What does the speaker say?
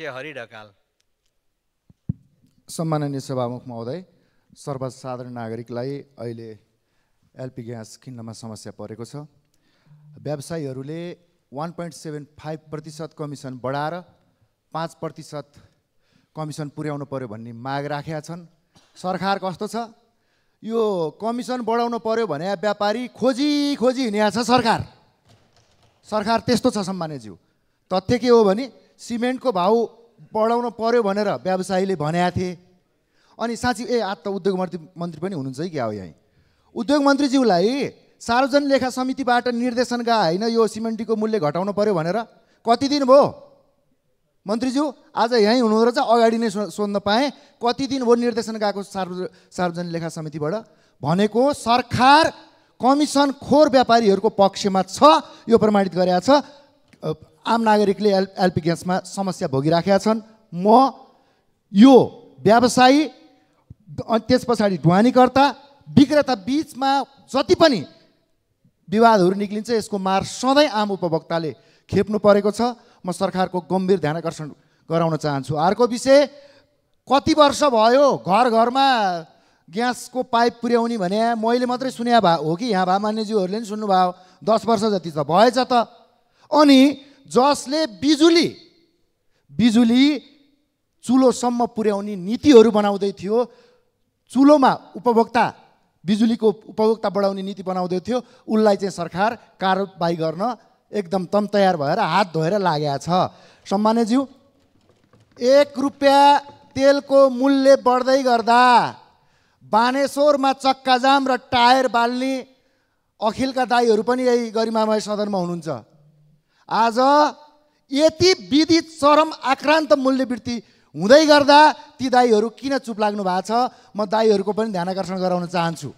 अध्यक्ष हरि ढकाल। सम्माननीय सभामुख महोदय, सर्वसाधारण नागरिकलाई अहिले एलपी ग्यास किन्नमा समस्या परेको छ। व्यवसायीहरूले 1.75% कमिसन बढाएर 5% कमिसन पुर्याउनु पर्यो भन्ने माग राखेका छन्। सरकार कस्तो छ, यो कमिसन बढाउनु पर्यो भने व्यापारी खोजी हिँडेको छ। सरकार त्यस्तो छ सम्मान्यज्यू। तथ्य के हो भने सिमेन्टको भाउ बढाउनु पर्यो भनेर व्यवसायीले भनेका थिए। अनि साँच्ची आज त उद्योग मन्त्री पनि हुनुहुन्छ है क्या हो यहीँ। उद्योग मन्त्रीज्यूलाई सार्वजनिक लेखा समितिबाट निर्देशन गए होइन यो सिमेन्टको मूल्य घटाउनु पर्यो भनेर कति दिन भयो मन्त्रीज्यू? आज यहीँ हुनुहुँदो रहेछ, अगाडि नै सोध्न पाएँ। कति दिन भयो निर्देशन गएको सार्वजनिक लेखा समितिबाट? भनेको सरकार कमिसन खोर व्यापारीहरूको पक्षमा छ, यो प्रमाणित गरेका छ। आम नागरिकले एलपी ग्यासमा समस्या भोगिराखेका छन्। म यो व्यवसायी अनि त्यस पछाडि ढुवानीकर्ता विक्रेता बीचमा जति पनि विवादहरू निक्लिन्छ यसको मार सधैँ आम उपभोक्ताले खेप्नु परेको छ। म सरकारको गम्भीर ध्यानाकर्षण गराउन चाहन्छु। अर्को विषय, कति वर्ष भयो घर घरमा ग्यासको पाइप पुर्याउने भने मैले मात्रै सुने हो कि यहाँ भामान्यज्यूहरूले पनि सुन्नुभयो? 10 वर्ष जति त भएछ त। अनि जसले बिजुली चुलोसम्म पुर्याउने नीतिहरू बनाउँदै थियो, चुलोमा बिजुलीको उपभोक्ता बढाउने नीति बनाउँदै थियो, उसलाई चाहिँ सरकार कारबाही गर्न एकदम तम तयार भएर हात धोएर लागेको छ। सम्मान्यज्यू, 1 रुपियाँ तेलको मूल्य बढ्दै गर्दा बानेश्वरमा चक्काजाम र टायर बाल्ने अखिलका दाईहरू पनि यही गरिमामय सदनमा हुनुहुन्छ। आज यति विदित चरम आक्रान्त मूल्यवृद्धि हुँदै गर्दा ती दाईहरू किन चुप लाग्नु भएको छ? म दाईहरूको पनि ध्यानाकर्षण गराउन चाहन्छु।